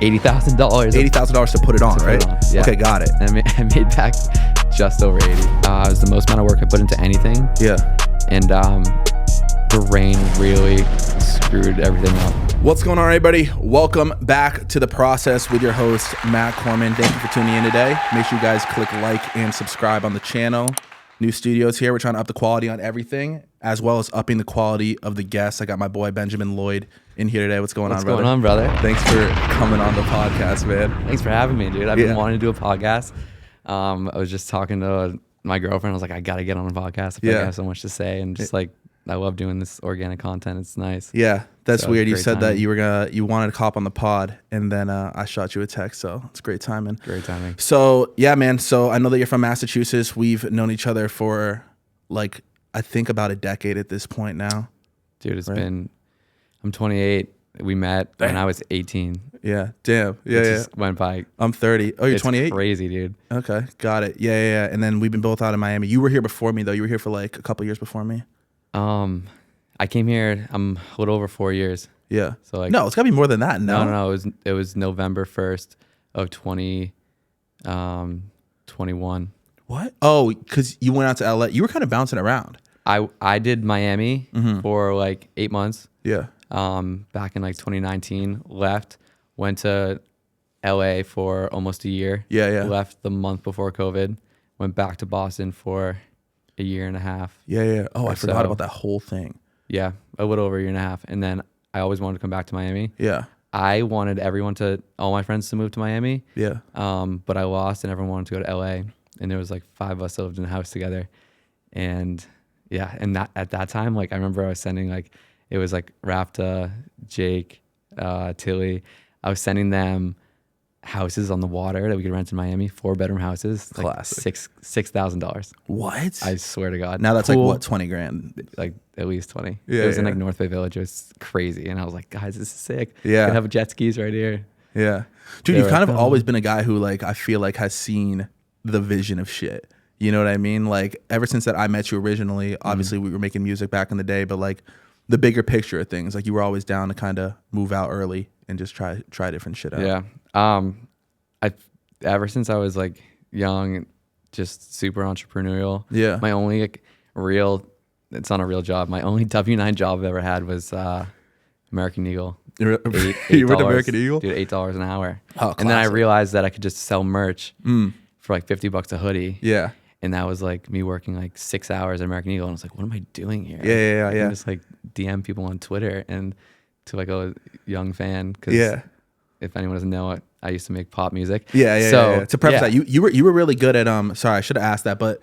$80,000. $80,000 to put it on, right? Yeah. Okay, got it. And I made back just over 80. It was the most amount of work I put into anything. Yeah. And the rain really screwed everything up. What's going on, everybody? Welcome back to The Process with your host, Matt Corman. Thank you for tuning in today. Make sure you guys click like and subscribe on the channel. New studios here. We're trying to up the quality on everything, as well as upping the quality of the guests. I got my boy, Benjamin Lloyd, in here today. What's going on, brother? What's going on, brother? Thanks for coming on the podcast, man. Thanks for having me, dude. I've been wanting to do a podcast. I was just talking to my girlfriend. I was like, I got to get on a podcast. I feel like I have so much to say. And just like, I love doing this organic content. It's nice. Yeah, that's weird. You said timing. that you wanted to hop on the pod, and then I shot you a text. So it's great timing. Great timing. So yeah, man. So I know that you're from Massachusetts. We've known each other for like, I think about a decade at this point now. Dude, it's been, I'm 28. We met when I was 18. Yeah. Damn. Yeah. It Yeah. just went by. I'm 30. Oh, you're It's 28? crazy, dude. Okay. Got it. Yeah. And then we've been both out in Miami. You were here before me though. You were here for like a couple years before me. I came here, I'm a little over 4 years. Yeah. So like, no, it's gotta be more than that. No, it was November 1st of 2021. What? Oh, because you went out to LA. You were kind of bouncing around. I did Miami for like 8 months. Yeah. Back in like 2019, left, went to LA for almost a year. Yeah. Left the month before COVID, went back to Boston for a year and a half. Yeah. Oh, I forgot so. about that whole thing. Yeah, a little over a year and a half. And then I always wanted to come back to Miami. Yeah. I wanted all my friends to move to Miami. Yeah. But I lost and everyone wanted to go to LA. And there was like 5 of us that lived in a house together. And yeah, and at that time, like I remember I was sending like, it was like Rafta, Jake, Tilly. I was sending them houses on the water that we could rent in Miami, 4-bedroom houses. Classic. Like $6,000. What? I swear to God. Now that's Cool. like what, 20 grand? Like at least 20. Yeah, it was in like North Bay Village. It was crazy. And I was like, guys, this is sick. Yeah. I have jet skis right here. Yeah. Dude, They you've were kind of like, always been a guy who like, I feel like has seen the vision of shit. You know what I mean? Like ever since that I met you originally, obviously we were making music back in the day, but like the bigger picture of things, like you were always down to kind of move out early and just try different shit out. Yeah. Ever since I was like young, just super entrepreneurial. Yeah. My only like, it's not a real job. My only W-9 job I've ever had was American Eagle. You were $8, at American Eagle? Dude, $8 an hour. Oh, and then I classic. realized that I could just sell merch for like $50 a hoodie. Yeah. And that was like me working like 6 hours at American Eagle. And I was like, what am I doing here? Yeah. I can just like DM people on Twitter and to like a young fan. Cause if anyone doesn't know it, I used to make pop music. Yeah. To preface that, you were really good at sorry, I should have asked that, but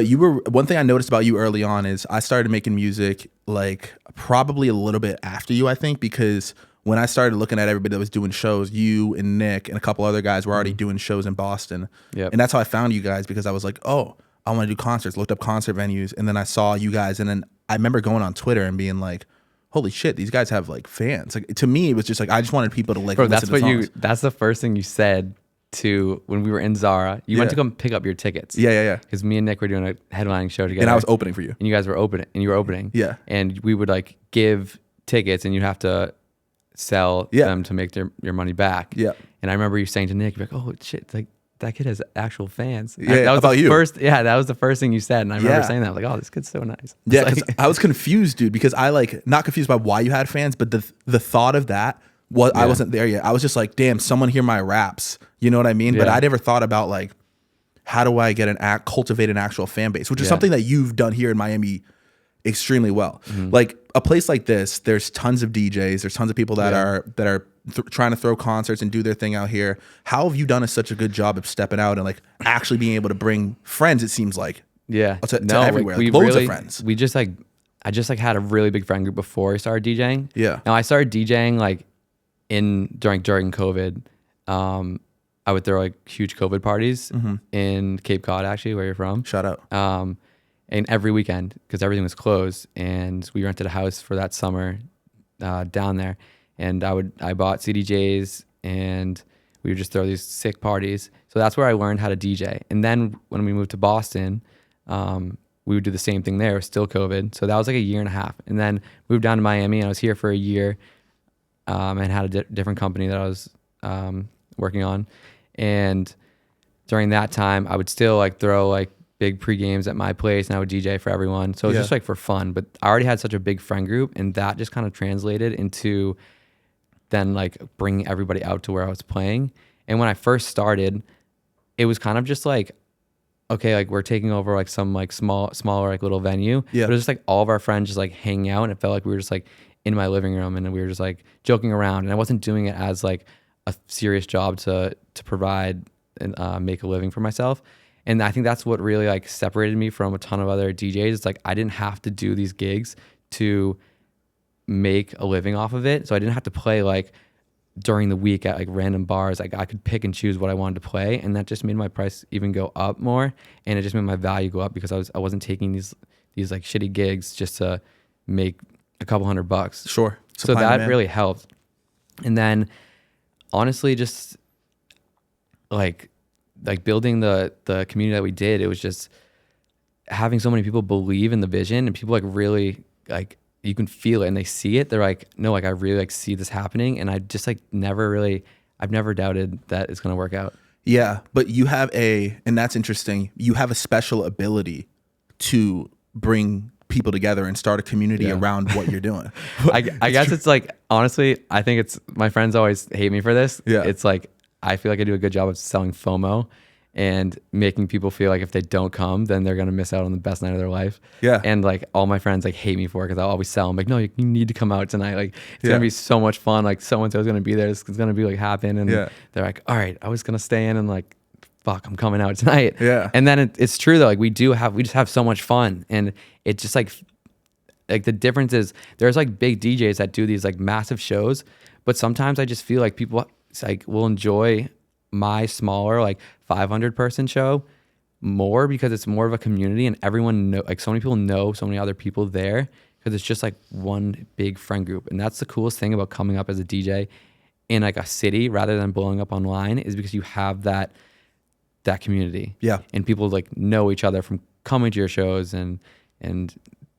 you were, one thing I noticed about you early on is I started making music like probably a little bit after you, I think, because when I started looking at everybody that was doing shows, you and Nick and a couple other guys were already doing shows in Boston. Yep. And that's how I found you guys, because I was like, oh, I want to do concerts, looked up concert venues, and then I saw you guys, and then I remember going on Twitter and being like, holy shit, these guys have like fans. Like to me, it was just like I just wanted people to like. Bro, listen to songs. That's the first thing you said to when we were in Zara. You went to come pick up your tickets. Yeah. Because me and Nick were doing a headlining show together. And I was opening for you. And you guys were opening, and you were opening. Yeah. And we would like give tickets, and you have to sell them to make your money back. Yeah. And I remember you saying to Nick, you're like, oh shit, like that kid has actual fans. Yeah, that was about the you. first. Yeah, that was the first thing you said, and I remember saying that. I was like, oh, this kid's so nice. Yeah, Like, because I was confused, dude. Because I like not confused by why you had fans, but the thought of that was I wasn't there yet. I was just like, damn, someone hear my raps. You know what I mean? Yeah. But I never thought about like, how do I get cultivate an actual fan base, which is something that you've done here in Miami extremely well. Like a place like this, there's tons of DJs, there's tons of people that are trying to throw concerts and do their thing out here. How have you done such a good job of stepping out and like actually being able to bring friends? It seems like to everywhere, like, loads of friends. We just like I just like had a really big friend group before I started DJing. Yeah. Now I started DJing like during COVID. I would throw like huge COVID parties in Cape Cod, actually, where you're from. Shout out. And every weekend, because everything was closed, and we rented a house for that summer down there. And I bought CDJs, and we would just throw these sick parties. So that's where I learned how to DJ. And then when we moved to Boston, we would do the same thing there. It was still COVID. So that was like a year and a half. And then moved down to Miami, and I was here for a year and had a different company that I was working on. And during that time, I would still like throw like big pre-games at my place, and I would DJ for everyone. So it was just like for fun. But I already had such a big friend group, and that just kind of translated into then like bringing everybody out to where I was playing. And when I first started, it was kind of just like, okay, like we're taking over like some like smaller like little venue. Yeah. But it was just like all of our friends just like hanging out, and it felt like we were just like in my living room, and we were just like joking around. And I wasn't doing it as like a serious job to provide and make a living for myself. And I think that's what really like separated me from a ton of other DJs. It's like I didn't have to do these gigs to make a living off of it. So I didn't have to play like during the week at like random bars. Like I could pick and choose what I wanted to play, and that just made my price even go up more, and it just made my value go up because I wasn't taking these like shitty gigs just to make a couple $100. Sure. So that really helped. And then honestly, just like building the community that we did, it was just having so many people believe in the vision, and people like really like, you can feel it and they see it. They're like, no, like I really like see this happening. And I just like I've never doubted that it's going to work out. Yeah. But you have and that's interesting, you have a special ability to bring people together and start a community around what you're doing. I guess it's like, honestly, I think it's, my friends always hate me for this. Yeah. It's like, I feel like I do a good job of selling FOMO and making people feel like if they don't come, then they're going to miss out on the best night of their life. Yeah. And like all my friends like hate me for it because I'll always sell them like, no, you need to come out tonight. Like it's going to be so much fun. Like so-and-so's going to be there. It's going to be like happen. And they're like, all right, I was going to stay in and like, fuck, I'm coming out tonight. Yeah. And then it's true though. Like we just have so much fun. And it just like the difference is there's like big DJs that do these like massive shows, but sometimes I just feel like people like will enjoy my smaller like 500 person show more because it's more of a community, and everyone like so many people know so many other people there because it's just like one big friend group. And that's the coolest thing about coming up as a DJ in like a city rather than blowing up online, is because you have that community. Yeah. And people like know each other from coming to your shows, and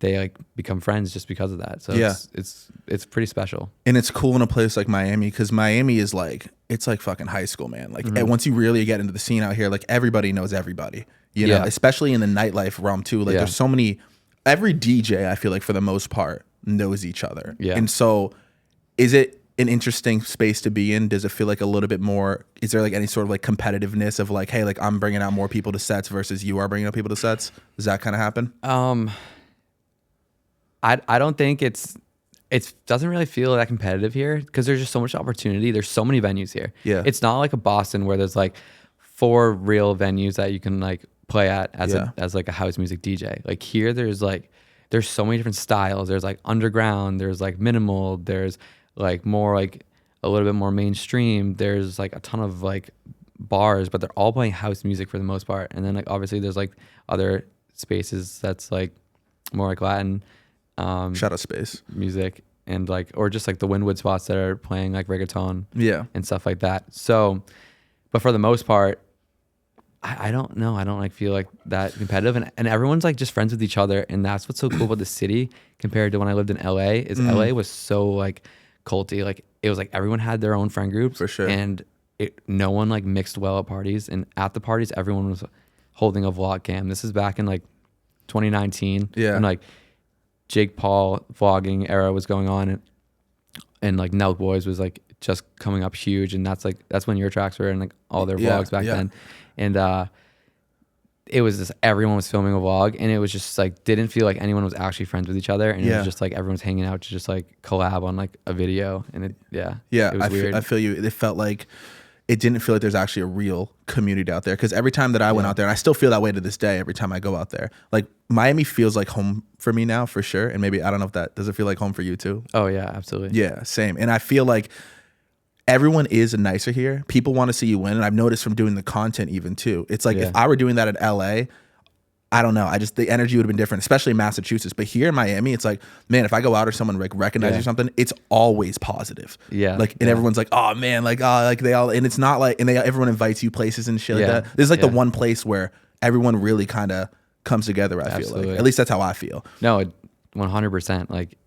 they like become friends just because of that. So it's pretty special. And it's cool in a place like Miami, because Miami is like, it's like fucking high school, man. Like and once you really get into the scene out here, like everybody knows everybody, you know, especially in the nightlife realm too. Like there's so many, every DJ I feel like for the most part knows each other. Yeah. And so is it an interesting space to be in? Does it feel like a little bit more, is there like any sort of like competitiveness of like, hey, like I'm bringing out more people to sets versus you are bringing out people to sets? Does that kind of happen? I don't think it doesn't really feel that competitive here because there's just so much opportunity. There's so many venues here. Yeah. It's not like a Boston where there's like 4 real venues that you can like play at as like a house music DJ. Like here there's so many different styles. There's like underground, there's like minimal, there's like more like a little bit more mainstream. There's like a ton of like bars, but they're all playing house music for the most part. And then like obviously there's like other spaces that's like more like Latin shout out space music, and like, or just like the Wynwood spots that are playing like reggaeton and stuff like that. So, but for the most part, I don't know. I don't like feel like that competitive, and everyone's like just friends with each other. And that's what's so cool about the city compared to when I lived in LA is LA was so like culty. Like it was like everyone had their own friend groups for sure. And no one like mixed well at parties, and at the parties, everyone was holding a vlog cam. This is back in like 2019. Yeah. And like Jake Paul vlogging era was going on, and like Nelk Boys was like just coming up huge, and that's when your tracks were in like all their vlogs back then. And it was just everyone was filming a vlog, and it was just like didn't feel like anyone was actually friends with each other, and it was just like everyone's hanging out to just like collab on like a video, and it was weird. I feel you. It felt like it didn't feel like there's actually a real community out there, because every time that I went out there, and I still feel that way to this day every time I go out there, like Miami feels like home for me now for sure. And maybe I don't know if that does it feel like home for you too? Oh yeah, absolutely. Yeah, same. And I feel like everyone is nicer here. People want to see you win, and I've noticed from doing the content even too. It's like if I were doing that at LA, I don't know. The energy would have been different, especially in Massachusetts. But here in Miami, it's like, man, if I go out or someone like recognizes something, it's always positive. Yeah. Like, and everyone's like, oh man, like, oh, like they all, and it's not like, and everyone invites you places and shit like that. This is like the one place where everyone really kind of comes together. I feel like, at least that's how I feel. No, 100%. Like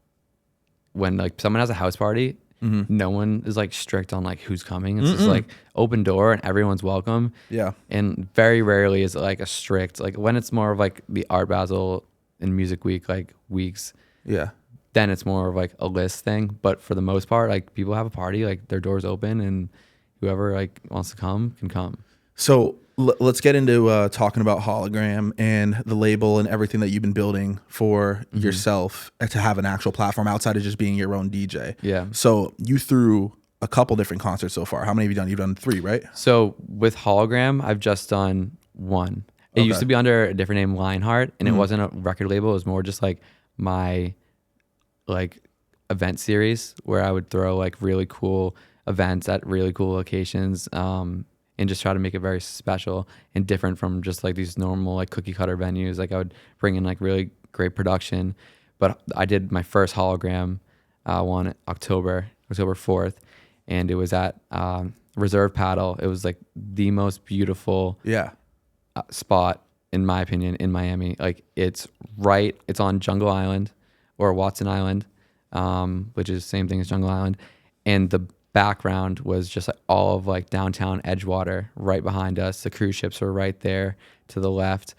when like someone has a house party, no one is like strict on like who's coming. It's just like open door and everyone's welcome. Yeah. And very rarely is it like a strict, like when it's more of like the Art Basel and Music Week, like weeks, Yeah. then it's more of like a list thing. But for the most part, like people have a party, like their doors open and whoever like wants to come can come. So let's get into talking about Hologram and the label and everything that you've been building for yourself to have an actual platform outside of just being your own DJ. Yeah. So you threw a couple different concerts so far. How many have you done? You've done 3, right? So with Hologram, I've just done 1. It used to be under a different name, Lionheart, and it wasn't a record label. It was more just like my like event series where I would throw like really cool events at really cool locations. And just try to make it very special and different from just like these normal like cookie cutter venues. Like I would bring in like really great production. But I did my first Hologram one October 4th, and it was at Reserve Paddle. It was like the most beautiful spot in my opinion in Miami. Like it's on Jungle Island or Watson Island, which is the same thing as Jungle Island, and the background was just like all of like downtown Edgewater right behind us. The cruise ships were right there to the left,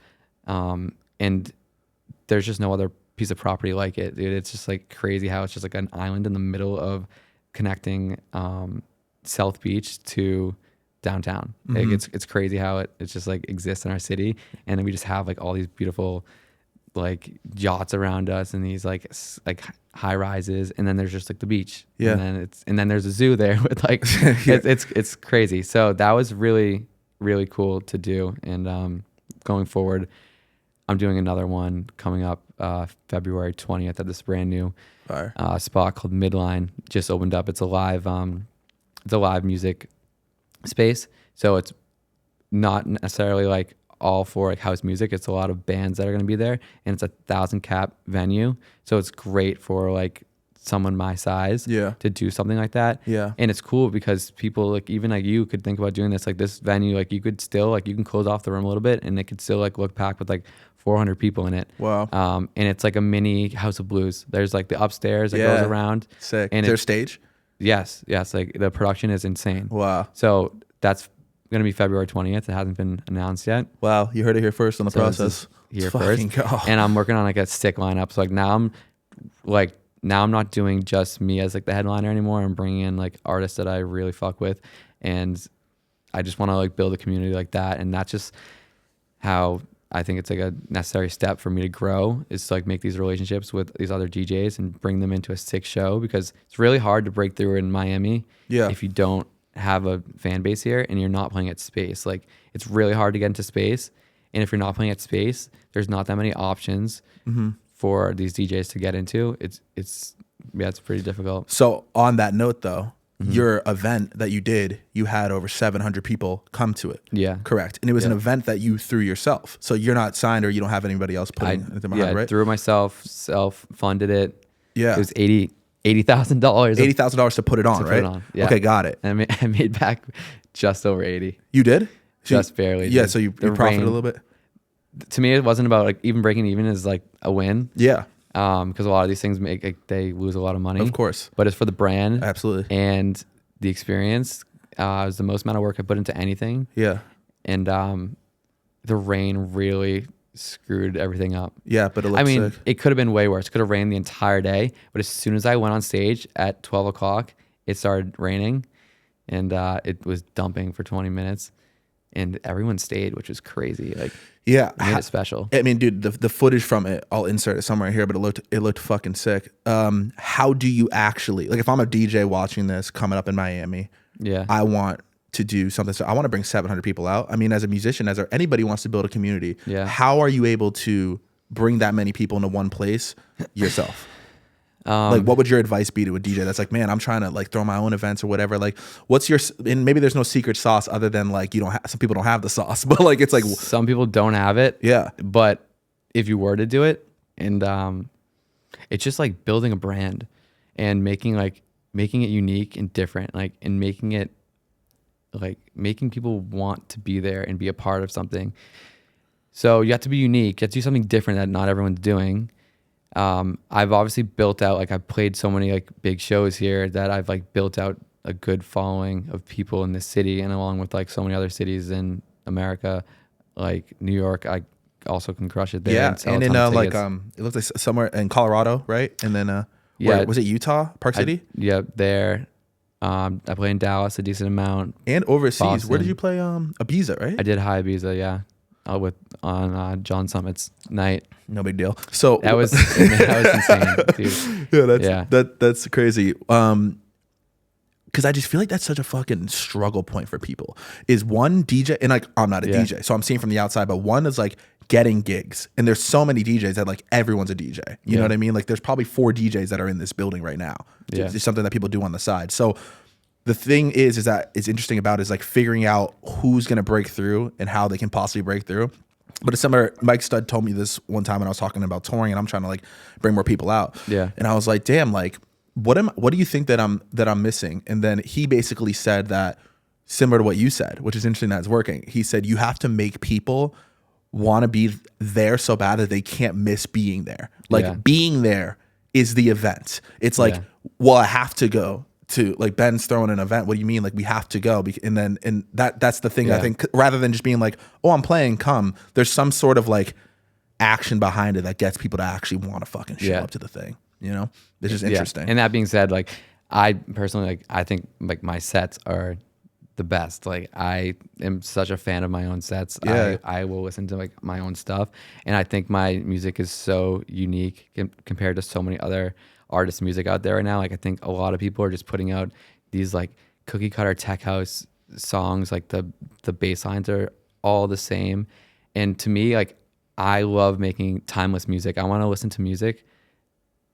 and there's just no other piece of property like it, dude. It's just like crazy how it's just like an island in the middle of connecting South Beach to downtown. Like it's crazy how it just like exists in our city, and then we just have like all these beautiful like yachts around us and these like high rises, and then there's just like the beach, and then there's a zoo there with like it's crazy. So that was really cool to do, and going forward I'm doing another one coming up February 20th at this brand new spot called Midline. Just opened up. It's a live music space, so it's not necessarily like all for like house music. It's a lot of bands that are going to be there, and it's a 1,000 cap venue, so it's great for like someone my size to do something like that. And it's cool because people like even like you could think about doing this. Like this venue, like you could still like you can close off the room a little bit and it could still like look packed with like 400 people in it. Wow. And it's like a mini House of Blues. There's like the upstairs that goes around. Sick. And is there a stage? Yes, like the production is insane. Wow. So that's gonna be February 20th. It hasn't been announced yet. Wow, you heard it here first on the process. Here first, and I'm working on like a sick lineup. So like now I'm not doing just me as like the headliner anymore. I'm bringing in like artists that I really fuck with, and I just want to like build a community like that. And that's just how I think it's like a necessary step for me to grow, is to like make these relationships with these other DJs and bring them into a sick show, because it's really hard to break through in Miami if you don't have a fan base here and you're not playing at Space. Like it's really hard to get into Space, and if you're not playing at Space, there's not that many options for these DJs to get into. It's pretty difficult. So on that note though, your event that you did, you had over 700 people come to it. Yeah. Correct. And it was an event that you threw yourself. So you're not signed or you don't have anybody else putting anything behind, right? I threw myself, self-funded it. Yeah. It was $80,000. $80,000 to put it on, right? Yeah. Okay, got it. And I made back just over 80. You did? Just barely. Yeah, so you profited a little bit? To me, it wasn't about like even breaking even is like a win. Yeah. Because a lot of these things they lose a lot of money. Of course. But it's for the brand. Absolutely. And the experience. It was the most amount of work I put into anything. Yeah. And the rain really screwed everything up. Yeah, but it looked sick. It could have been way worse. It could have rained the entire day. But as soon as I went on stage at 12 o'clock, it started raining. And it was dumping for 20 minutes. And everyone stayed, which was crazy. Like, yeah, it made it special. I mean, dude, the footage from it, I'll insert it somewhere here, but it looked fucking sick. How do you actually, like, if I'm a DJ watching this coming up in Miami, I want to do something. So I want to bring 700 people out. I mean, as a musician, anybody wants to build a community. Yeah. How are you able to bring that many people into one place yourself? Like, what would your advice be to a DJ that's like, man, I'm trying to like throw my own events or whatever? Like, and maybe there's no secret sauce other than like, some people don't have the sauce, but like, it's like some people don't have it. Yeah. But if you were to do it, and it's just like building a brand and making it unique and different, like, and making people want to be there and be a part of something. So you have to be unique. You have to do something different that not everyone's doing. I've obviously built out, like I've played so many like big shows here that I've like built out a good following of people in this city, and along with like so many other cities in America, like New York, I also can crush it there. Yeah, And sell a and in ton of like tickets. it looks like somewhere in Colorado, right? And then where Yeah, was it? Utah, Park City, yeah, there. I play in Dallas a decent amount. and overseas. Where did you Boston. play? Ibiza, right? I did High Ibiza, yeah, with on John Summit's night. No big deal. So That was that was insane, dude. yeah, that's crazy. Because I just feel like that's such a fucking struggle point for people. Is one DJ, and like I'm not a DJ, so I'm seeing from the outside, but one is like getting gigs, and there's so many DJs that like everyone's a DJ. You know what I mean? Like there's probably 4 DJs that are in this building right now. Yeah. It's something that people do on the side. So the thing is that it's interesting about is like figuring out who's gonna break through and how they can possibly break through. But it's similar. Mike Stud told me this one time when I was talking about touring, and I'm trying to like bring more people out. Yeah. And I was like, damn, like what do you think that I'm missing? And then he basically said that similar to what you said, which is interesting that it's working. He said you have to make people want to be there so bad that they can't miss being there. Like being there is the event. It's like, well, I have to go to, like, Ben's throwing an event. What do you mean? Like, we have to go. And that's the thing. I think rather than just being like, oh, I'm playing, come, there's some sort of like action behind it that gets people to actually want to fucking show up to the thing. You know, it's just interesting. And that being said, like I personally, like I think like my sets are the best. Like I am such a fan of my own sets. I will listen to like my own stuff, and I think my music is so unique compared to so many other artists' music out there right now. Like I think a lot of people are just putting out these like cookie cutter tech house songs. Like the bass lines are all the same, and to me, like I love making timeless music. I want to listen to music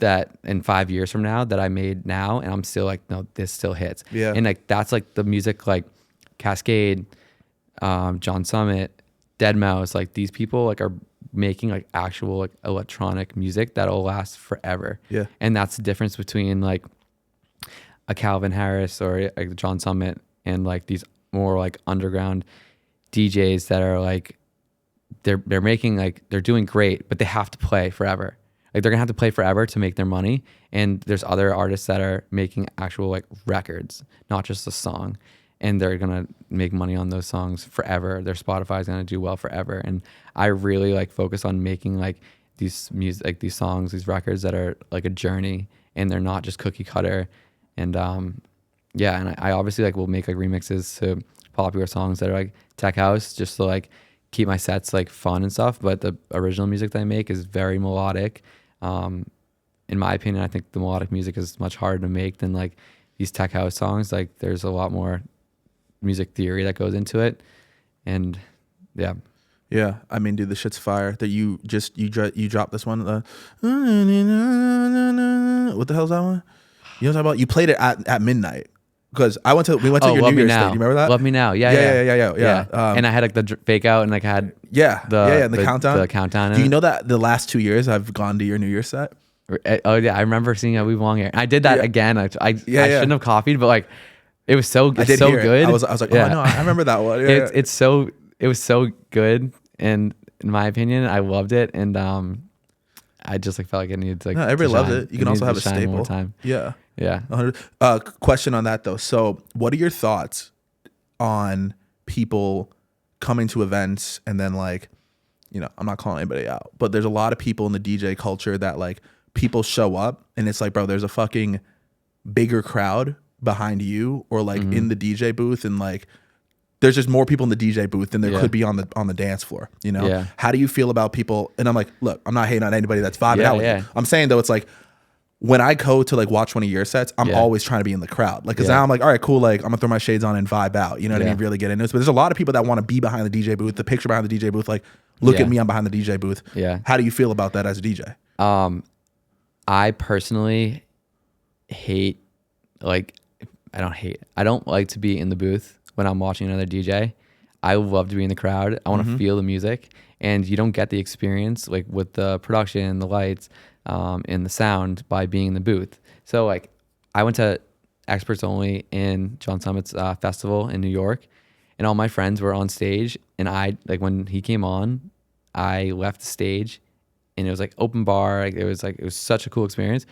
that in 5 years from now that I made now, and I'm still like, no, this still hits. Yeah. And like that's like the music, like Cascade, John Summit, Dead Mouse, like these people like are making like actual like electronic music that'll last forever. Yeah. And that's the difference between like a Calvin Harris or like John Summit and like these more like underground DJs that are like they're making like they're doing great, but they have to play forever. Like they're gonna have to play forever to make their money. And there's other artists that are making actual like records, not just a song. And they're gonna make money on those songs forever. Their Spotify's gonna do well forever. And I really like focus on making like these music, like these songs, these records that are like a journey, and they're not just cookie cutter. And and I obviously like will make like remixes to popular songs that are like tech house, just to like keep my sets like fun and stuff. But the original music that I make is very melodic. In my opinion, I think the melodic music is much harder to make than like these tech house songs. Like there's a lot more music theory that goes into it. And yeah. I mean, dude, the shit's fire. That you dropped this one. What the hell's that one? You know what I'm talking about? You played it at midnight. Because we went to your New Year's thing. Do you remember that? Love Me Now. Yeah. And I had like the fake out, and like I had the countdown. The countdown. Do you know that the last 2 years I've gone to your New Year's set? Oh yeah, I remember seeing a We Belong Here. I did that again. I shouldn't have copied, but like it was so good. I was like, oh no, I remember that one. It was so good, and in my opinion, I loved it, and I just like felt like it needed to like. No, everybody loved it. You can also have a shine staple. one more time. Yeah. 100. Question on that though. So, what are your thoughts on people coming to events and then like, you know, I'm not calling anybody out, but there's a lot of people in the DJ culture that like people show up and it's like, bro, there's a fucking bigger crowd behind you or like in the DJ booth, and like there's just more people in the DJ booth than there could be on the dance floor. You know, Yeah. How do you feel about people? And I'm like, look, I'm not hating on anybody that's vibing out with you. I'm saying though, it's like, when I go to like watch one of your sets, I'm always trying to be in the crowd. Like, cause now I'm like, all right, cool. Like I'm gonna throw my shades on and vibe out. You know what I mean? Really get into this. But there's a lot of people that want to be behind the DJ booth, the picture behind the DJ booth. Like, look at me, I'm behind the DJ booth. Yeah. How do you feel about that as a DJ? I personally hate, like, I don't like to be in the booth when I'm watching another DJ. I love to be in the crowd. I want to feel the music, and you don't get the experience like with the production, the lights, and the sound by being in the booth. So like I went to Experts Only in John Summit's festival in New York, and all my friends were on stage, and I like when he came on, I left the stage and it was like open bar. Like, it was such a cool experience.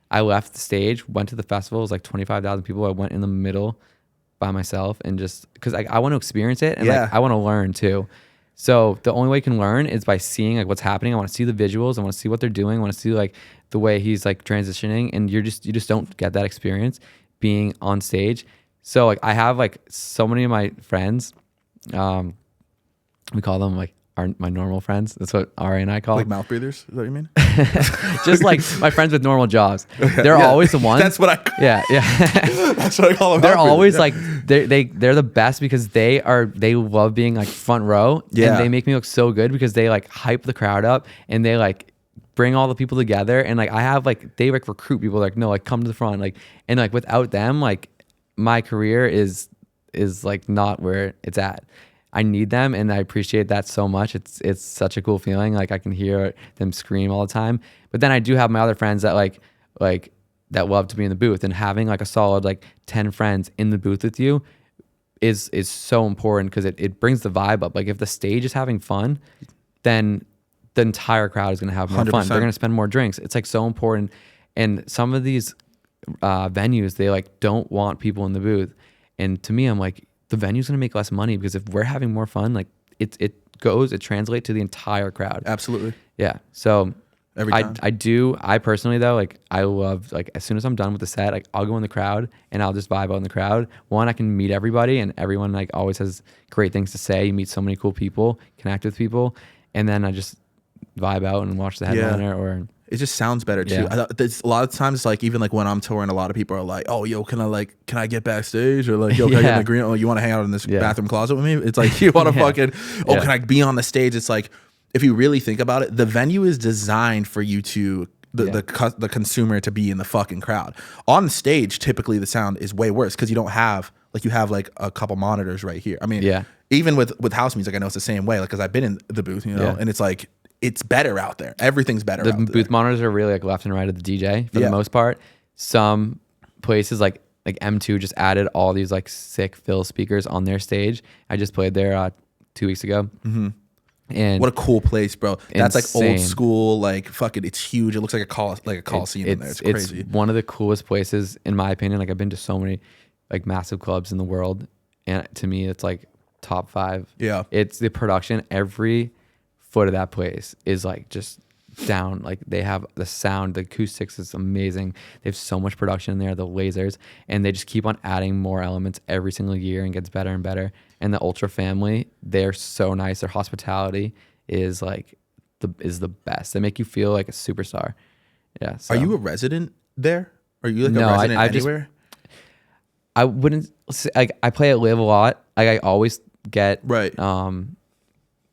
I left the stage, went to the festival. It was like 25,000 people. I went in the middle by myself, and just because I want to experience it, and like I want to learn too. So the only way you can learn is by seeing like what's happening. I want to see the visuals. I want to see what they're doing. I want to see like the way he's like transitioning, and you just don't get that experience being on stage. So like I have like so many of my friends, we call them like my normal friends. That's what Ari and I call like them. mouth breathers. Is that what you mean? Just like my friends with normal jobs. They're always the ones. That's what I. Yeah. That's what I call them. They're always like they're the best because they love being like front row. Yeah. And they make me look so good because they like hype the crowd up, and they like bring all the people together, and like I have like they like recruit people like, no, like come to the front, like, and like without them, like my career is like not where it's at. I need them, and I appreciate that so much. It's such a cool feeling. Like I can hear them scream all the time. But then I do have my other friends that like that love to be in the booth, and having like a solid like 10 friends in the booth with you is so important because it brings the vibe up. Like if the stage is having fun, then the entire crowd is going to have more 100%. fun. They're going to spend more drinks. It's like so important. And some of these venues, they like don't want people in the booth. And to me, I'm like, the venue's gonna make less money because if we're having more fun, like it translates to the entire crowd. Absolutely. Yeah. So Every time. I personally though, like I love, like as soon as I'm done with the set, like I'll go in the crowd and I'll just vibe out in the crowd. One, I can meet everybody, and everyone like always has great things to say. You meet so many cool people, connect with people, and then I just vibe out and watch the headliner or. It just sounds better too. Yeah. There's a lot of times, like even like when I'm touring, a lot of people are like, "Oh, yo, can I get backstage?" Or like, "Yo, can I get in the green? Oh, you want to hang out in this bathroom closet with me?" It's like you want to fucking, can I be on the stage? It's like if you really think about it, the venue is designed for you to the consumer to be in the fucking crowd. On stage, typically the sound is way worse because you don't have you have like a couple monitors right here. I mean, even with house music, I know it's the same way. Like because I've been in the booth, and it's like. It's better out there. Everything's better out there. The booth monitors are really like left and right of the DJ for the most part. Some places like M2 just added all these like sick fill speakers on their stage. I just played there 2 weeks ago. Mm-hmm. And what a cool place, bro. That's insane. like old school, like fucking, it's huge. It looks like a coliseum in there. It's crazy. It's one of the coolest places in my opinion. Like I've been to so many like massive clubs in the world, and to me it's like top 5. Yeah. It's the production. Every foot of that place is like just down. Like they have the sound, the acoustics is amazing. They have so much production in there, the lasers, and they just keep on adding more elements every single year and gets better and better. And the Ultra family, they're so nice. Their hospitality is like the best. They make you feel like a superstar. Yeah. So. Are you a resident there? Are you like a resident anywhere? I wouldn't say, like I play at Live a lot. Like I always get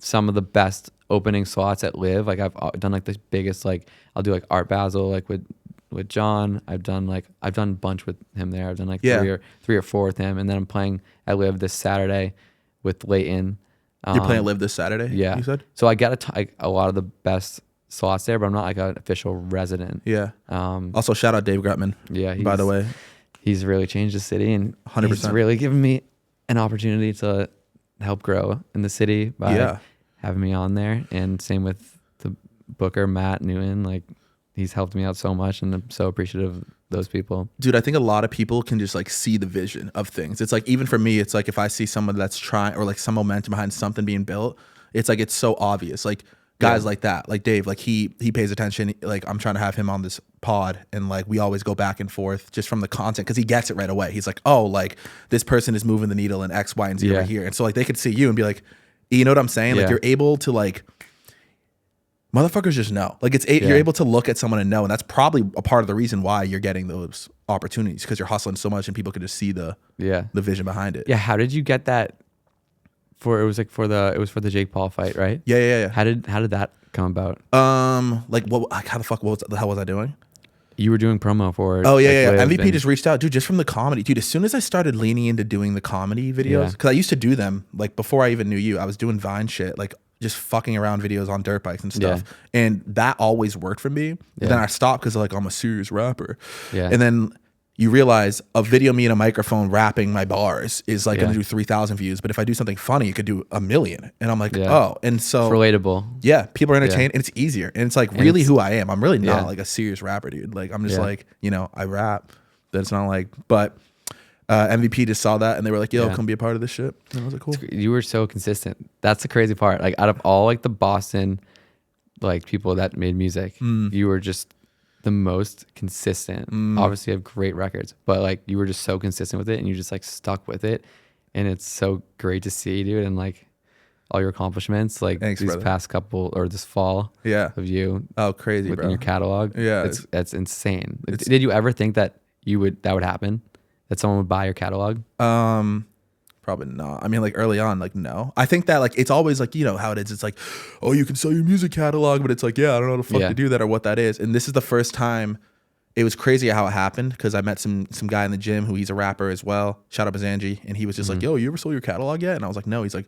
some of the best opening slots at Live. Like I've done like the biggest, like I'll do like Art Basel like with John. I've done a bunch with him there. I've done like three or four with him, and then I'm playing at Live this Saturday with Leighton. You're playing at Live this Saturday? Yeah. You said? So I get a lot of the best slots there, but I'm not like an official resident. Yeah. Also shout out Dave Gretman. Yeah. By the way, he's really changed the city, and 100%. He's really given me an opportunity to help grow in the city by having me on there. And same with the booker, Matt Newton. Like he's helped me out so much, and I'm so appreciative of those people. Dude, I think a lot of people can just like see the vision of things. It's like, even for me, it's like if I see someone that's trying, or like some momentum behind something being built, it's like it's so obvious. Like guys like that, like Dave, like he pays attention. Like I'm trying to have him on this pod, and like we always go back and forth just from the content, because he gets it right away. He's like, oh, like this person is moving the needle in X, Y, and Z over here. And so like they could see you and be like, you know what I'm saying? Like you're able to like, motherfuckers just know. Like you're able to look at someone and know, and that's probably a part of the reason why you're getting those opportunities, because you're hustling so much and people can just see the vision behind it. Yeah. How did you get that? It was for the Jake Paul fight, right? Yeah. How did that come about? Like how the hell was I doing? You were doing promo for it. Oh yeah. MVP just reached out, dude, just from the comedy. Dude, as soon as I started leaning into doing the comedy videos, because I used to do them like before I even knew you, I was doing Vine shit, like just fucking around videos on dirt bikes and stuff. And that always worked for me. And then I stopped because like I'm a serious rapper. Yeah. And then you realize a video of me in a microphone rapping my bars is like Yeah. going to do 3,000 views. But if I do something funny, it could do 1 million. And I'm like, Yeah. oh, and so It's relatable. yeah, people are entertained and it's easier. And it's like And really it's- who I am. I'm really not Yeah. like a serious rapper, dude. Like I'm just Yeah. like, you know, I rap. That's not like, but MVP just saw that and they were like, yo, Yeah. come be a part of this shit. And I was like, cool. You were so consistent. That's the crazy part. Like out of all like the Boston like people that made music, you were just the most consistent. Obviously you have great records, but like you were just so consistent with it and you just like stuck with it. And it's so great to see, dude. And like all your accomplishments, like Thanks, these brother. past couple or this fall Yeah. of you Oh, crazy, within bro. your catalog. Yeah. It's insane. It's- Did you ever think that that would happen? That someone would buy your catalog? Probably not. I mean, like early on, like no. I think that like it's always like, you know how it is. It's like, oh, you can sell your music catalog, but it's like, yeah, I don't know how the fuck Yeah. to do that or what that is. And this is the first time. It was crazy how it happened because I met some guy in the gym who he's a rapper as well. Shout out to Zanji, and he was just like, yo, you ever sold your catalog yet? And I was like, no. He's like,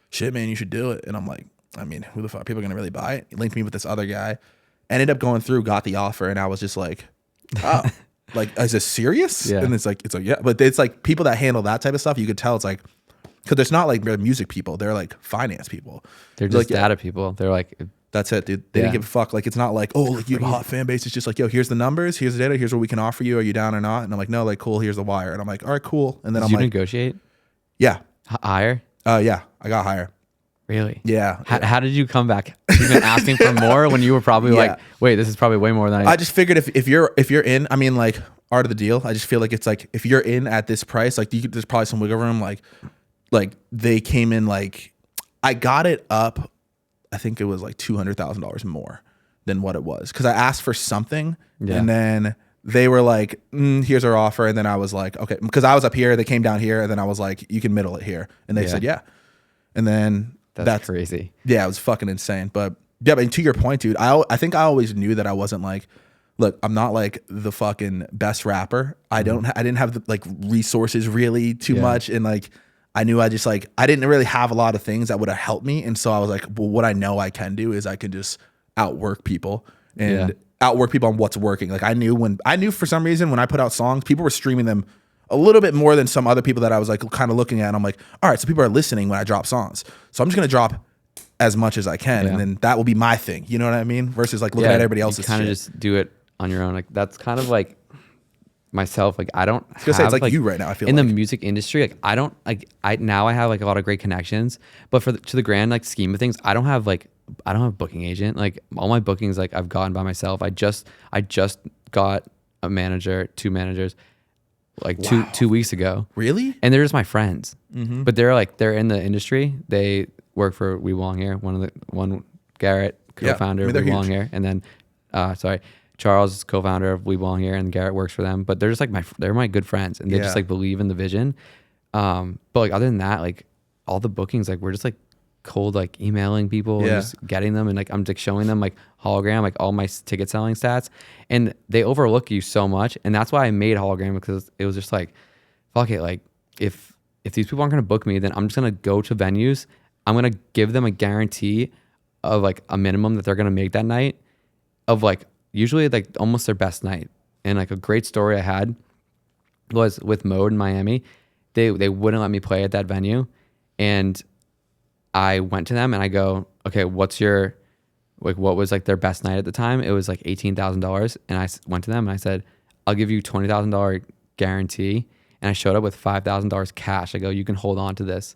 shit, man, you should do it. And I'm like, I mean, who the fuck? People are gonna really buy it? He linked me with this other guy. Ended up going through, got the offer, and I was just like, oh. Like, is this serious? Yeah. And it's like, yeah. But it's like people that handle that type of stuff, you could tell it's like, because it's not like they're music people. They're like finance people. They're just like, data people. They're like, that's it, dude. They Yeah. didn't give a fuck. Like, it's not like, oh, like you have a hot fan base. It's just like, yo, here's the numbers. Here's the data. Here's what we can offer you. Are you down or not? And I'm like, no, like, cool. Here's the wire. And I'm like, all right, cool. And then did I'm you like, negotiate yeah. higher? Yeah, I got higher. Really? Yeah. How did you come back? You've been asking for more when you were probably Yeah. like, wait, this is probably way more than I just figured if you're in, I mean, like, art of the deal. I just feel like it's like if you're in at this price, like there's probably some wiggle room. Like they came in like I got it up. I think it was like $200,000 more than what it was because I asked for something and then they were like, here's our offer. And then I was like, okay, because I was up here, they came down here, and then I was like, you can middle it here. And they said, yeah. And then That's crazy. Yeah, it was fucking insane. But yeah, but to your point, dude, I think I always knew that I wasn't like, look, I'm not like the fucking best rapper. I didn't have the like resources really too much. And like, I knew I didn't really have a lot of things that would have helped me. And so I was like, well, what I know I can do is I can just outwork people and outwork people on what's working. Like I knew for some reason when I put out songs, people were streaming them a little bit more than some other people that I was like kind of looking at. And I'm like, all right, so people are listening when I drop songs. So I'm just going to drop as much as I can. And then that will be my thing. You know what I mean? Versus like looking at everybody else's kind of shit. just do it on your own. Like that's kind of like myself. Like I don't I was gonna say, it's like you right now, I feel in like. the music industry, like I don't like I have like a lot of great connections, but to the grand like scheme of things, I don't have a booking agent. Like all my bookings like I've gotten by myself. I just got a manager, 2 managers like two weeks ago. Really? And they're just my friends. But they're in the industry. They work for We Belong Here. One Garrett, co-founder I mean, of they're We Belong huge. Here, and then Charles is co-founder of We Belong Here, and Garrett works for them. But they're just like they're my good friends, and they just like believe in the vision. But like other than that, like all the bookings, like we're just like cold like emailing people and just getting them, and like I'm like showing them like Hologram, like all my ticket selling stats, and they overlook you so much, and that's why I made Hologram, because it was just like, fuck it, like if these people aren't gonna book me, then I'm just gonna go to venues. I'm gonna give them a guarantee of like a minimum that they're gonna make that night, of like usually like almost their best night. And like a great story I had was with Mode in Miami. They wouldn't let me play at that venue, and I went to them and I go, okay, what was like their best night at the time? It was like $18,000, and I went to them and I said, I'll give you $20,000 guarantee. And I showed up with $5,000 cash. I go, you can hold on to this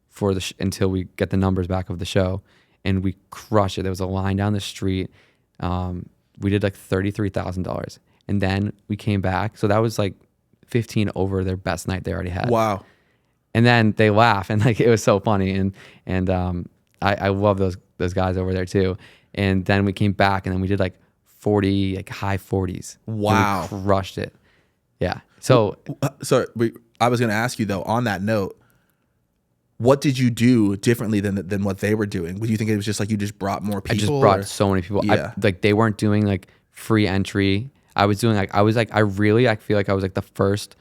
for until we get the numbers back of the show. And we crushed it. There was a line down the street. We did like $33,000, and then we came back. So that was like 15 over their best night they already had. Wow. And then they laugh, and like it was so funny. And I love those guys over there too. And then we came back, and then we did like 40, like high 40s. Wow. And we crushed it. Yeah. So I was going to ask you though, on that note, what did you do differently than what they were doing? Would you think it was just like you just brought more people? I just brought so many people. Yeah. Like they weren't doing like free entry. I was doing like, I feel like I was like the first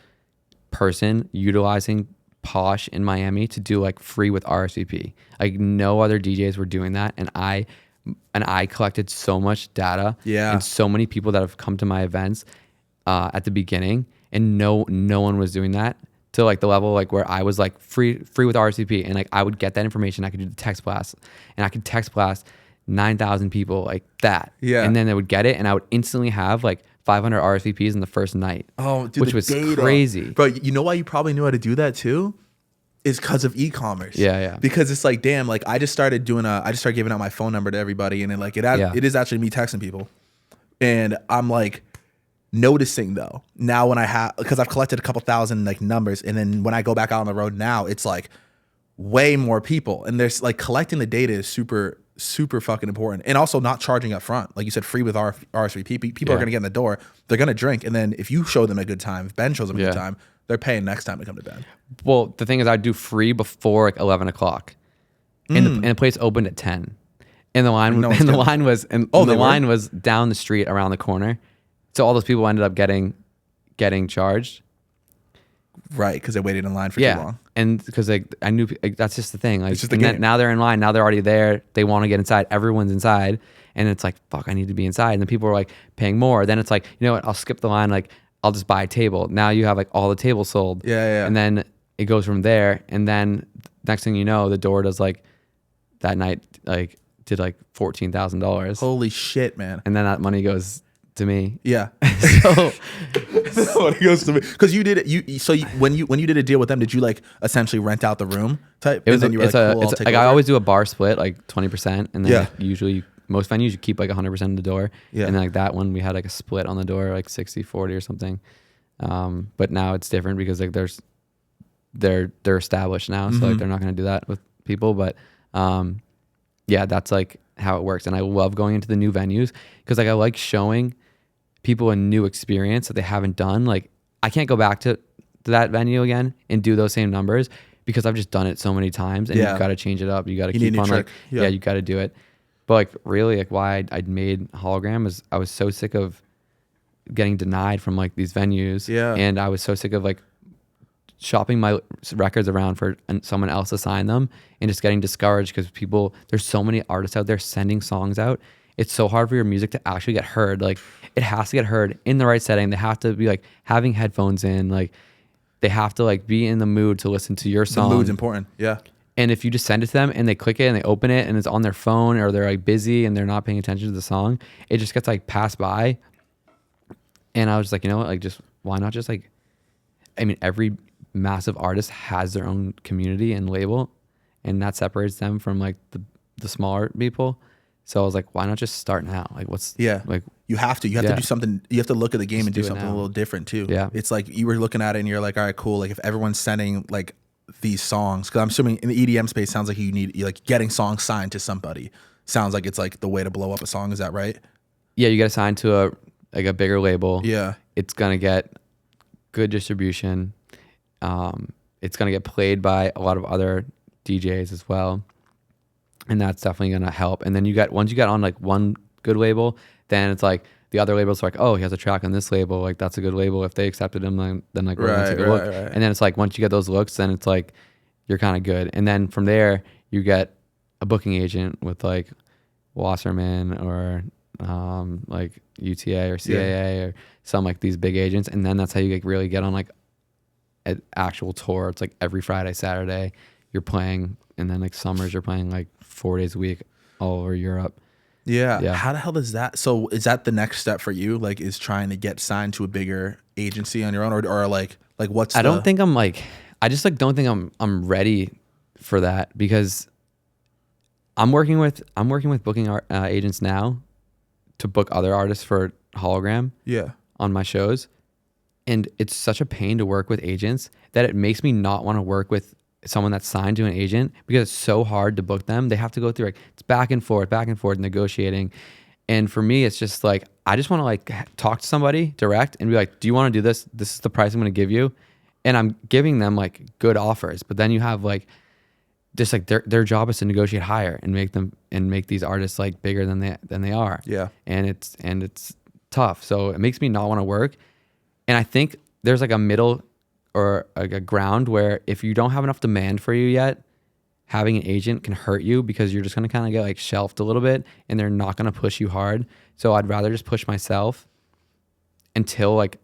person utilizing Posh in Miami to do like free with RSVP. Like no other DJs were doing that. And I collected so much data. Yeah. And so many people that have come to my events at the beginning. and no one was doing that to like the level like where I was like free with RSVP, and like I would get that information. I could do the text blast, and I could text blast 9,000 people like that. Yeah. And then they would get it, and I would instantly have like 500 RSVPs in the first night. Oh, dude, which was data. crazy. But you know why you probably knew how to do that too? Is because of e-commerce. Yeah. Because it's like, damn, like I just started giving out my phone number to everybody, and it is actually me texting people. And I'm like noticing though, now when because I've collected a couple thousand like numbers, and then when I go back out on the road now, it's like way more people. And there's like collecting the data is super, super fucking important. And also not charging up front. Like you said, free with RSVP. People are gonna get in the door, they're gonna drink, and then if you show them a good time, if Ben shows them a good time, they're paying next time to come to bed. Well, the thing is, I'd do free before like 11 o'clock, and the place opened at 10, and the line was down the street around the corner, so all those people ended up getting charged. Right, because they waited in line for too long. And because like I knew that's just the thing. Like, it's just the game. Now they're in line. Now they're already there. They want to get inside. Everyone's inside, and it's like, fuck, I need to be inside. And then people are like paying more. Then it's like, you know what? I'll skip the line. Like, I'll just buy a table. Now you have like all the tables sold. Yeah. And then it goes from there. And then next thing you know, the door does like that night like did like $14,000. Holy shit, man! And then that money goes to me. Yeah. So money goes to me because you did it. When you did a deal with them, did you like essentially rent out the room type? It was. I always do a bar split, like 20%, and then like, usually. Most venues you keep like 100% of the door. Yeah. And then like that one we had like a split on the door, like 60-40 or something. But now it's different because like they're established now. So like they're not gonna do that with people. But that's like how it works. And I love going into the new venues because like I like showing people a new experience that they haven't done. Like I can't go back to that venue again and do those same numbers because I've just done it so many times, and you've got to change it up. You got to keep on like you got to do it. But like really, like why I'd made Hologram is I was so sick of getting denied from like these venues, and I was so sick of like shopping my records around for someone else to sign them, and just getting discouraged because there's so many artists out there sending songs out. It's so hard for your music to actually get heard. Like it has to get heard in the right setting. They have to be like having headphones in. Like they have to like be in the mood to listen to your song. The mood's important. Yeah. And if you just send it to them and they click it and they open it and it's on their phone or they're like busy and they're not paying attention to the song, it just gets like passed by. And I was like, you know what? Like just why not just like, I mean, every massive artist has their own community and label, and that separates them from like the smaller people. So I was like, why not just start now? Like like you have to do something. You have to look at the game and do something a little different too. Yeah. It's like you were looking at it and you're like, all right, cool. Like if everyone's sending like these songs, because I'm assuming in the EDM space, sounds like you like getting songs signed to somebody. Sounds like it's like the way to blow up a song. Is that right? Yeah, you get assigned to a bigger label. Yeah, it's gonna get good distribution. It's gonna get played by a lot of other DJs as well, and that's definitely gonna help. And then once you get on like one good label, then it's like the other labels are like, oh, he has a track on this label, like that's a good label. If they accepted him, then like we're gonna take a look. Right. And then it's like once you get those looks, then it's like you're kind of good. And then from there, you get a booking agent with like Wasserman or like UTA or CAA or some like these big agents, and then that's how you like really get on like an actual tour. It's like every Friday, Saturday you're playing, and then like summers you're playing like 4 days a week all over Europe. Yeah. How the hell does that? So is that the next step for you? Like, is trying to get signed to a bigger agency on your own, or like what's? I don't think I'm like. I just like don't think I'm ready for that because I'm working with booking agents now to book other artists for Hologram. Yeah. On my shows, and it's such a pain to work with agents that it makes me not want to work with someone that's signed to an agent because it's so hard to book them. They have to go through like it's back and forth negotiating. And for me, it's just like, I just want to like talk to somebody direct and be like, do you want to do this? This is the price I'm going to give you. And I'm giving them like good offers, but then you have like, just like their job is to negotiate higher and make these artists like bigger than they are. Yeah. And it's tough. So it makes me not want to work. And I think there's like a middle or like a ground where if you don't have enough demand for you yet, having an agent can hurt you because you're just going to kind of get like shelved a little bit and they're not going to push you hard. So I'd rather just push myself until like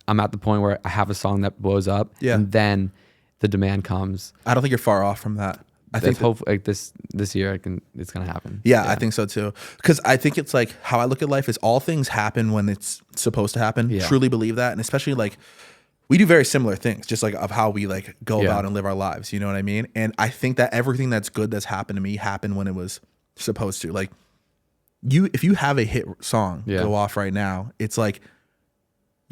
I'm at the point where I have a song that blows up, Yeah. and then the demand comes. I don't think you're far off from that. I think hopefully like this year it's gonna happen. Yeah, I think so too. Because I think it's like how I look at life is all things happen when it's supposed to happen. Yeah. Truly believe that, and especially like we do very similar things, just like of how we like go about and live our lives. You know what I mean? And I think that everything that's good that's happened to me happened when it was supposed to. Like if you have a hit song go off right now, it's like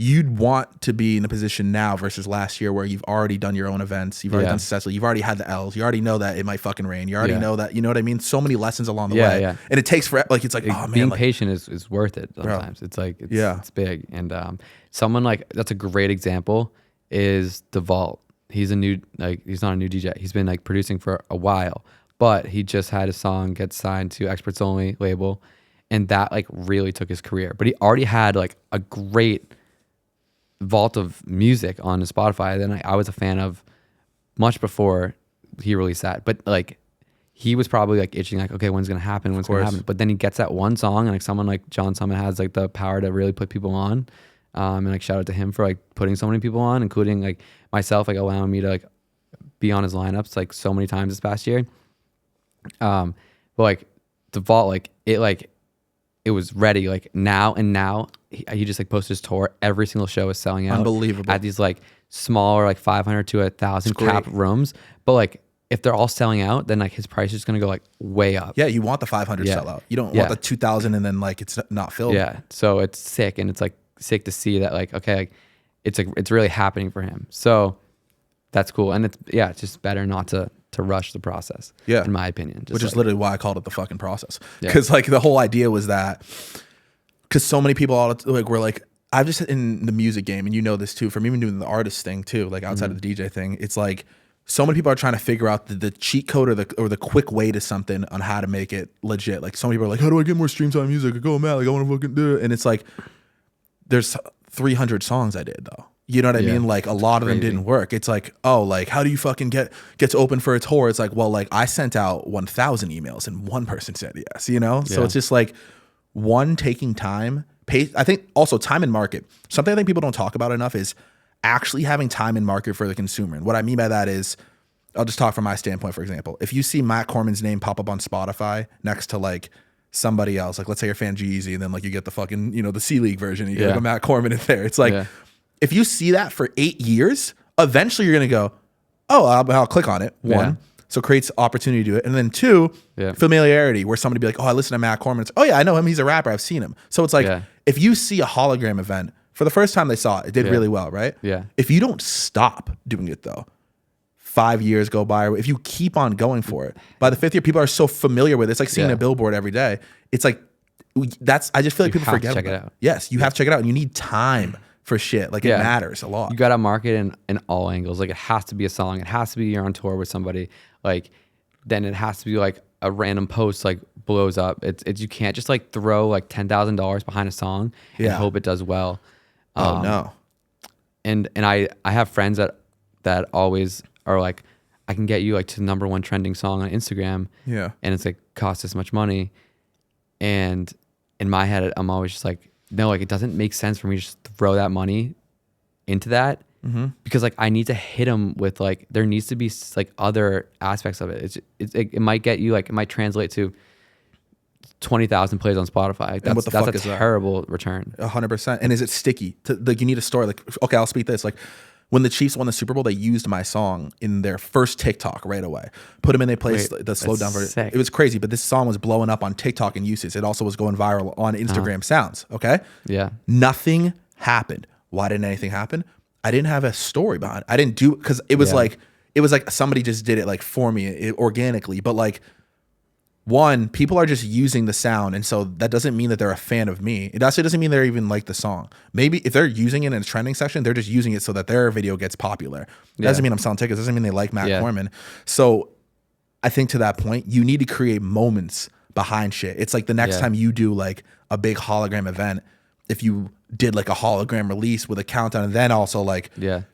you'd want to be in a position now versus last year where you've already done your own events, you've already done successfully, you've already had the L's, you already know that it might fucking rain, you already know that, you know what I mean? So many lessons along the way, and it takes forever. Like it's like, oh man, being like, patient is worth it sometimes. Bro. It's like it's big, and someone like that's a great example is the Vault. He's a new he's not a new DJ. He's been like producing for a while, but he just had a song get signed to Experts Only label, and that like really took his career. But he already had like a great vault of music on Spotify that I was a fan of much before he released that. But like he was probably like itching like, okay, when's gonna happen? When's gonna happen? But then he gets that one song, and like someone like John Summit has like the power to really put people on. And like shout out to him for like putting so many people on, including like myself, like allowing me to like be on his lineups like so many times this past year. But like the Vault, like it was ready like now he just like posted his tour. Every single show is selling out. Unbelievable. At these like smaller like 500 to 1,000 cap rooms. But like if they're all selling out, then like his price is gonna go like way up. Yeah, you want the 500 sell out. You don't want the 2,000 and then like it's not filled. Yeah, so it's sick, and it's like sick to see that like okay, like it's really happening for him. So that's cool, and it's just better not to rush the process. Yeah, in my opinion, which is literally why I called it the fucking process. Because like the whole idea was that because so many people all like were like, I've just in the music game, and you know this too from even doing the artist thing too, like outside of the DJ thing. It's like so many people are trying to figure out the cheat code or the quick way to something on how to make it legit. Like some people are like, how do I get more streams on music? I go mad, like I want to fucking do it, and it's like there's 300 songs I did though. You know what I mean? Like a lot of them didn't work. It's like, oh, like how do you fucking get to open for a tour? It's like, well, like I sent out 1,000 emails and one person said yes, you know? So it's just like taking time. I think also time and market. Something I think people don't talk about enough is actually having time and market for the consumer. And what I mean by that is, I'll just talk from my standpoint, for example. If you see Matt Corman's name pop up on Spotify next to like somebody else, like let's say you're fan G-Eazy, and then like you get the fucking, you know, the C-League version, and you get like a Matt Corman in there. It's like, if you see that for 8 years, eventually you're going to go, oh, I'll click on it. One. So it creates opportunity to do it. And then two, familiarity, where somebody be like, oh, I listen to Matt Corman. It's, oh yeah, I know him. He's a rapper. I've seen him. So it's like, if you see a hologram event, for the first time they saw it, it did really well, right? Yeah. If you don't stop doing it though, 5 years go by, or if you keep on going for it, by the 5th year, people are so familiar with it. It's like seeing a billboard every day. It's like, I just feel like people forget about it. Yes, you have to check it out, and you need time for shit. Like it matters a lot. You got to market in all angles. Like it has to be a song. It has to be you're on tour with somebody. Like then it has to be like a random post like blows up. It's you can't just like throw like $10,000 behind a song and hope it does well. Oh no. And I have friends that always are like, I can get you like to the #1 trending song on Instagram. Yeah. And it's like cost this much money. And in my head, I'm always just like, no, like it doesn't make sense for me to just throw that money into that because like I need to hit them with like, there needs to be like other aspects of it. It might get you like, it might translate to 20,000 plays on Spotify. That's a terrible return. 100%. And is it sticky? Like you need a story. Like, okay, I'll speak this. Like when the Chiefs won the Super Bowl, they used my song in their first TikTok right away. Put them in, they played the slow down version. It was crazy, but this song was blowing up on TikTok and uses. It also was going viral on Instagram sounds. Okay. Yeah. Nothing happened. Why didn't anything happen? I didn't have a story behind it. I didn't do it because it was like somebody just did it like for me organically. But like, one, people are just using the sound, and so that doesn't mean that they're a fan of me. It actually doesn't mean they're even like the song. Maybe if they're using it in a trending section, they're just using it so that their video gets popular. It doesn't mean I'm selling tickets. It doesn't mean they like Matt Corman. So I think to that point, you need to create moments behind shit. It's like the next time you do like a big hologram event, if you did like a hologram release with a countdown, and then also like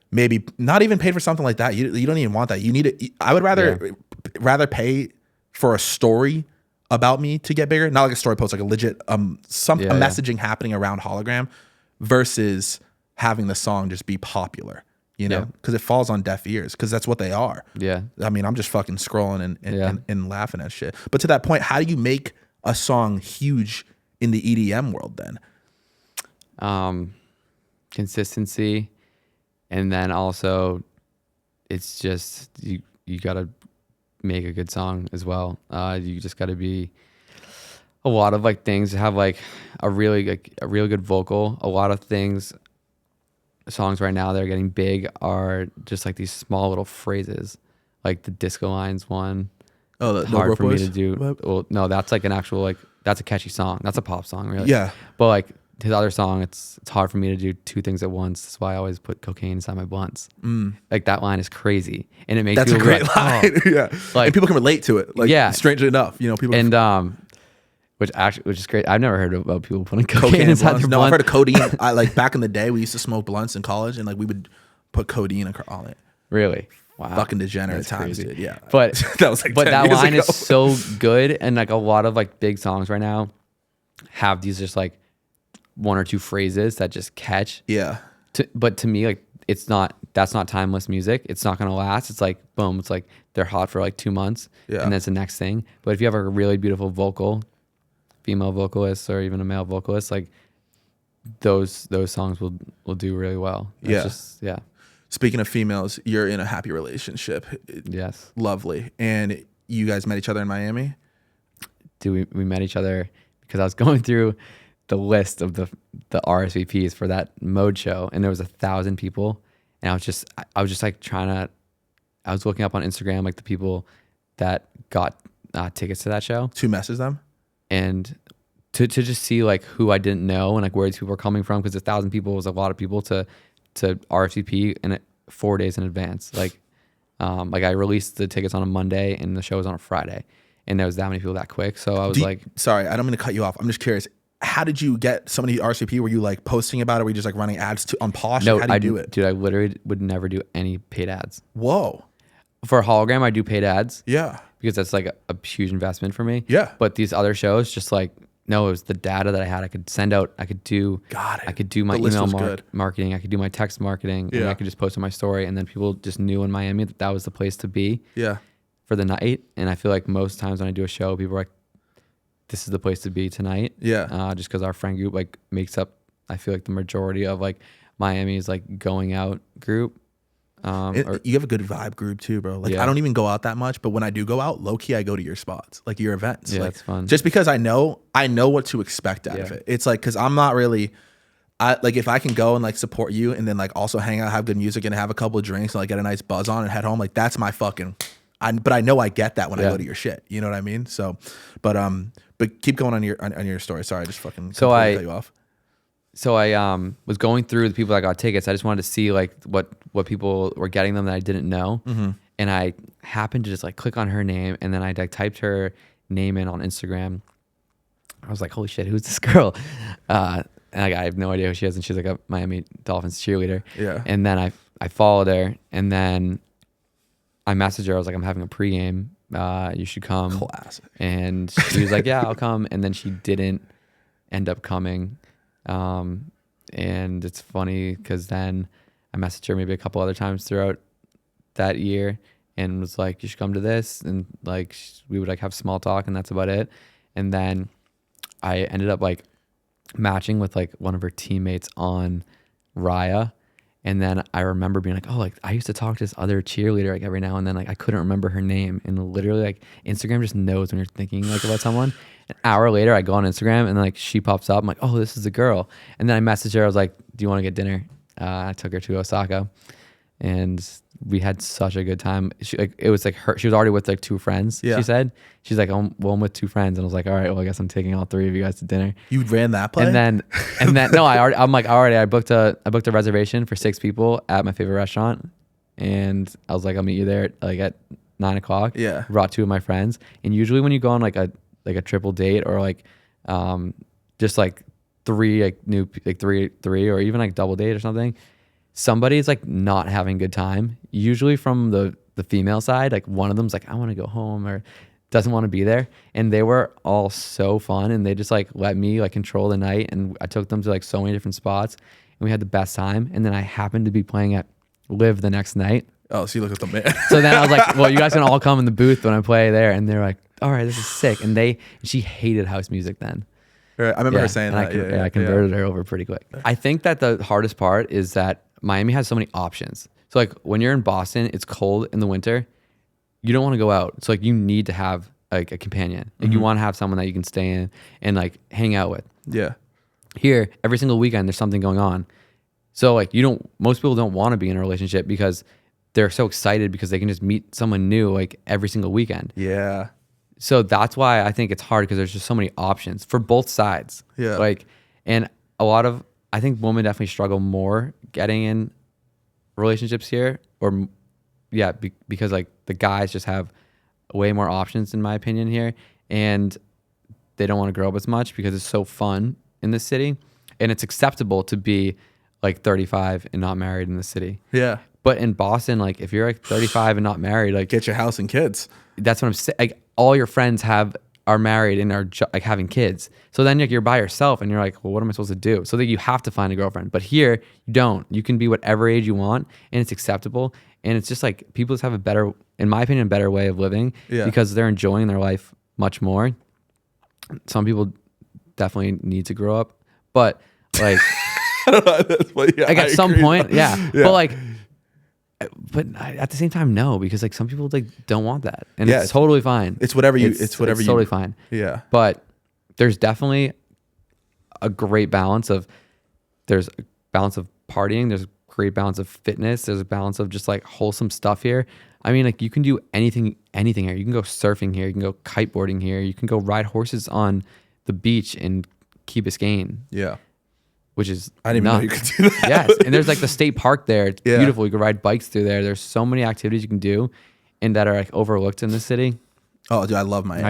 maybe not even paid for something like that. You don't even want that. You need it. I would rather pay for a story about me to get bigger, not like a story post, like a legit messaging happening around hologram versus having the song just be popular, you know, because it falls on deaf ears, because that's what they are. Yeah. I mean, I'm just fucking scrolling and laughing at shit. But to that point, how do you make a song huge in the EDM world then? Consistency, and then also it's just you gotta make a good song as well. You just gotta be a lot of like things, have like a really good vocal. A lot of songs right now that are getting big are just like these small little phrases, like the Disco Lines one. Oh, it's hard for me to do. Well, no, that's like an actual, like, that's a catchy song. That's a pop song, really. Yeah. But like his other song, it's hard for me to do two things at once. That's why I always put cocaine inside my blunts. Like that line is crazy, and it makes that's a great line. Yeah, like, and people can relate to it. Like, strangely enough, you know, people. And which is great. I've never heard about people putting cocaine inside their blunt. No, I've heard of codeine. I like back in the day, we used to smoke blunts in college, and like we would put codeine on it. Really? Wow. Fucking degenerate times, dude. Yeah. But that was like, but that line is so good, and like a lot of like big songs right now have these just like one or two phrases that just catch. Yeah. But to me, like that's not timeless music. It's not gonna last. It's like boom. It's like they're hot for like 2 months, and that's the next thing. But if you have a really beautiful vocal, female vocalist or even a male vocalist, like those songs will do really well. It's Speaking of females, you're in a happy relationship. Yes. Lovely. And you guys met each other in Miami? We met each other because I was going through the list of the RSVPs for that Mode show, and there was 1,000 people, and I was just like I was looking up on Instagram like the people that got tickets to that show. To message them? And to just see like who I didn't know and like where these people were coming from, because 1,000 people was a lot of people to RSVP in 4 days in advance. Like I released the tickets on a Monday and the show was on a Friday, and there was that many people that quick. So I was sorry, I don't mean to cut you off. I'm just curious. How did you get so many RSVP? Were you like posting about it? Were you just like running ads on Posh? No, how do you do it? Dude, I literally would never do any paid ads. Whoa. For Hologram, I do paid ads. Yeah. Because that's like a huge investment for me. Yeah. But these other shows, just like, no, it was the data that I had. I could send out, I could do my email marketing. I could do my text marketing, and I could just post on my story. And then people just knew in Miami that was the place to be for the night. And I feel like most times when I do a show, people are like, this is the place to be tonight. Yeah. Just because our friend group like makes up, I feel like the majority of like Miami's like going out group. You have a good vibe group too, bro. Like I don't even go out that much, but when I do go out, low key, I go to your spots, like your events. Yeah, like, it's fun. Just because I know what to expect out of it. It's like, cause I'm not really, like if I can go and like support you and then like also hang out, have good music and have a couple of drinks and like get a nice buzz on and head home, like that's my fucking, but I know I get that when I go to your shit. You know what I mean? So, but keep going on your story. Sorry, I just fucking cut you off. So I was going through the people that got tickets. I just wanted to see like what people were getting them that I didn't know. Mm-hmm. And I happened to just like click on her name, and then I like typed her name in on Instagram. I was like, holy shit, who's this girl? And I have no idea who she is, and she's like a Miami Dolphins cheerleader. Yeah. And then I followed her, and then I messaged her. I was like, I'm having a pregame. You should come. Classic. And she was like, yeah, I'll come. And then she didn't end up coming. And it's funny because then I messaged her maybe a couple other times throughout that year and was like, you should come to this. And like, we would like have small talk, and that's about it. And then I ended up like matching with like one of her teammates on Raya. And then I remember being like, oh, like I used to talk to this other cheerleader like every now and then. Like I couldn't remember her name. And literally like Instagram just knows when you're thinking like about someone. An hour later, I go on Instagram and like she pops up. I'm like, oh, this is the girl. And then I messaged her. I was like, do you want to get dinner? I took her to Osaka, and we had such a good time. It was like her. She was already with like two friends. Yeah. She said, she's like, I'm with two friends, and I was like, all right, well, I guess I'm taking all three of you guys to dinner. You ran that play? And then no, I booked a reservation for 6 people at my favorite restaurant, and I was like, I'll meet you there like at 9:00. Yeah. Brought 2 of my friends, and usually when you go on like a triple date or like just like 3 like three or even like double date or something, somebody's like not having a good time, usually from the female side. Like one of them's like, I want to go home, or doesn't want to be there. And they were all so fun, and they just like let me like control the night, and I took them to like so many different spots, we had the best time. And then I happened to be playing at Live the next night. Oh, so you look at the man. So then I was like, well, you guys can all come in the booth when I play there. And they're like, all right, this is sick. And she hated house music then. Right. I remember her saying that. I converted her over pretty quick. I think that the hardest part is that Miami has so many options. So like when you're in Boston, it's cold in the winter. You don't want to go out. So like you need to have like a companion. Like you want to have someone that you can stay in and like hang out with. Yeah. Here, every single weekend, there's something going on. So like most people don't want to be in a relationship because they're so excited because they can just meet someone new like every single weekend. Yeah. So that's why I think it's hard because there's just so many options for both sides. Yeah. Like, and I think women definitely struggle more getting in relationships here because like the guys just have way more options in my opinion here. And they don't want to grow up as much because it's so fun in this city. And it's acceptable to be like 35 and not married in the city. Yeah. But in Boston, like if you're like 35 and not married, like get your house and kids. That's what I'm saying. Like all your friends are married and are like having kids. So then like, you're by yourself and you're like, well, what am I supposed to do? So that you have to find a girlfriend. But here you don't. You can be whatever age you want and it's acceptable. And it's just like people just have in my opinion, a better way of living because they're enjoying their life much more. Some people definitely need to grow up, but like like at some point, but at the same time, no, because like some people like don't want that, and it's totally fine. It's whatever you. It's totally fine. Yeah. But there's definitely a great balance of. There's a balance of partying. There's a great balance of fitness. There's a balance of just like wholesome stuff here. I mean, like you can do anything here. You can go surfing here. You can go kiteboarding here. You can go ride horses on the beach in Key Biscayne. Yeah. Which is I didn't even know you could do that. Yes, and there's like the state park there. It's beautiful. You can ride bikes through there. There's so many activities you can do, and that are like overlooked in the city. Oh, dude, I love Miami.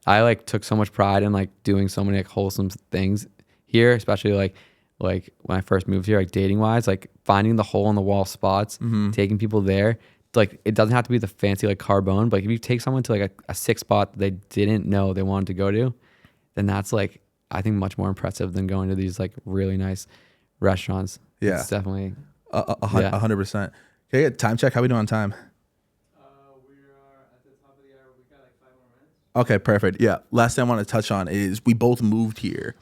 I like took so much pride in like doing so many like wholesome things here, especially like when I first moved here, like dating wise, like finding the hole in the wall spots, taking people there. Like it doesn't have to be the fancy like Carbone, but like, if you take someone to like a sick spot that they didn't know they wanted to go to, then that's like. I think much more impressive than going to these like really nice restaurants. Yeah, it's definitely 100%. Okay, time check. How we doing on time? We are at the top of the hour. We got like 5 more minutes. Okay, perfect. Yeah. Last thing I want to touch on is we both moved here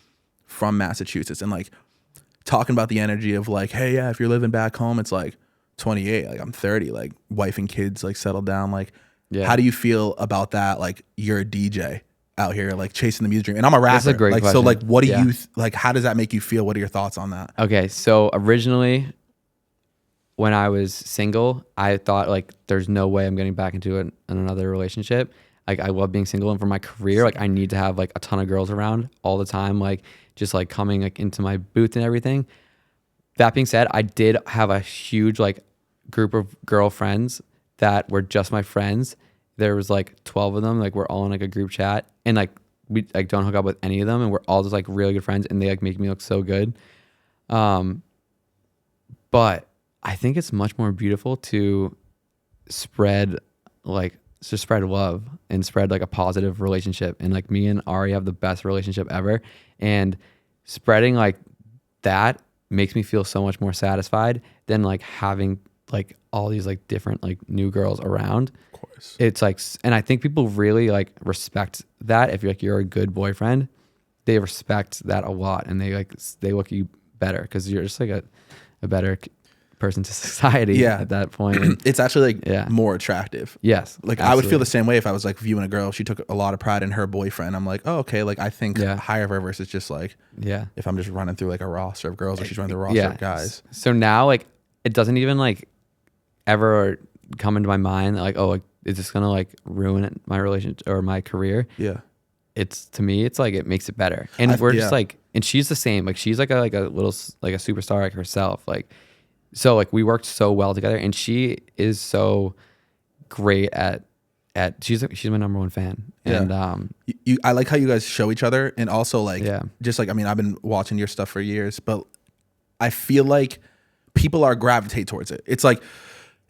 from Massachusetts, and like talking about the energy of like, hey, yeah, if you're living back home, it's like 28. Like I'm 30. Like wife and kids like settled down. Like, how do you feel about that? Like you're a DJ. Out here, like chasing the music dream, and I'm a rapper. That's a great question. So, like, what do you like? How does that make you feel? What are your thoughts on that? Okay, so originally, when I was single, I thought like, there's no way I'm getting back into another relationship. Like, I love being single, and for my career, like, I need to have like a ton of girls around all the time, like just like coming like into my booth and everything. That being said, I did have a huge like group of girlfriends that were just my friends. There was like 12 of them, like we're all in like a group chat, and like we like don't hook up with any of them, and we're all just like really good friends, and they like make me look so good. But I think it's much more beautiful to spread love and spread like a positive relationship. And like me and Ari have the best relationship ever, and spreading like that makes me feel so much more satisfied than like having like all these like different like new girls around. Of course. It's like, and I think people really like respect that. If you're a good boyfriend, they respect that a lot, and they look at you better because you're just like a better person to society at that point. It's actually like more attractive. Yes. Like absolutely. I would feel the same way if I was like viewing a girl. She took a lot of pride in her boyfriend. I'm like, oh, okay. Like I think higher of her versus just like, if I'm just running through like a roster of girls or she's running through a roster of guys. So now like, it doesn't even like ever come into my mind like, oh, like, is this gonna like ruin my relationship or my career? Yeah. It's to me, it's like it makes it better. And we're just like, and she's the same. Like she's like a little like a superstar like herself. Like so like we worked so well together, and she is so great at she's my number one fan. And I like how you guys show each other, and also like just like I mean I've been watching your stuff for years, but I feel like people are gravitate towards it. It's like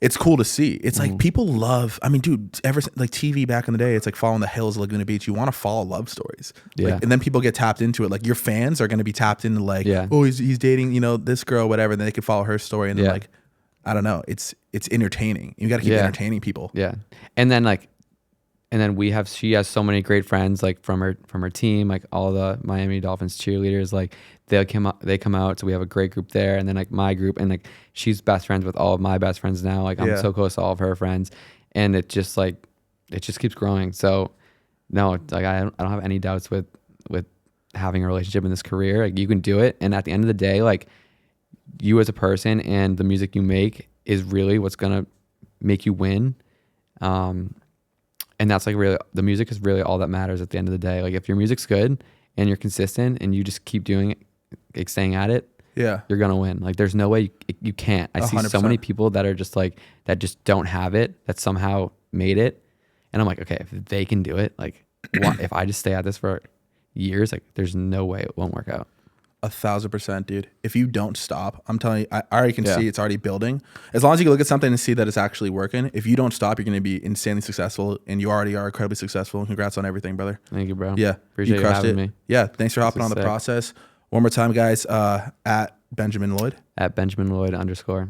it's cool to see. It's like people love, I mean, dude, like TV back in the day, it's like following the hills of Laguna Beach. You want to follow love stories. Yeah. Like, and then people get tapped into it. Like your fans are going to be tapped into like, Yeah. oh, he's dating, you know, this girl, whatever. And then they can follow her story. And then Yeah. like, I don't know. It's entertaining. You got to keep entertaining people. Yeah. And then she has so many great friends like from her team, like all the Miami Dolphins cheerleaders, like they come out. So we have a great group there. And then like my group, and like she's best friends with all of my best friends now. Like I'm so close to all of her friends, and it just keeps growing. So no, like I don't have any doubts with having a relationship in this career. Like you can do it. And at the end of the day, like you as a person and the music you make is really what's going to make you win. And that's like really, the music is really all that matters at the end of the day. Like if your music's good and you're consistent and you just keep doing it, like staying at it, you're going to win. Like there's no way you can't. I 100%. See so many people that are just like, that just don't have it, that somehow made it. And I'm like, okay, if they can do it, like if I just stay at this for years, like there's no way it won't work out. 1,000%, dude. If you don't stop, I'm telling you, I already can see it's already building. As long as you can look at something and see that it's actually working, if you don't stop, you're going to be insanely successful, and you already are incredibly successful. Congrats on everything, brother. Thank you, bro. Yeah. Appreciate you having me. Yeah. Thanks for hopping on the process. One more time, guys, at Benjamin Lloyd. At Benjamin Lloyd _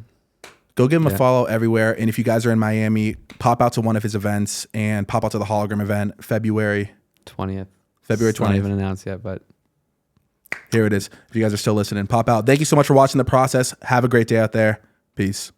Go give him a follow everywhere. And if you guys are in Miami, pop out to one of his events and pop out to the Hologram event February 20th. February 20th. It's not even announced yet, but here it is. If you guys are still listening, pop out. Thank you so much for watching the process. Have a great day out there. Peace.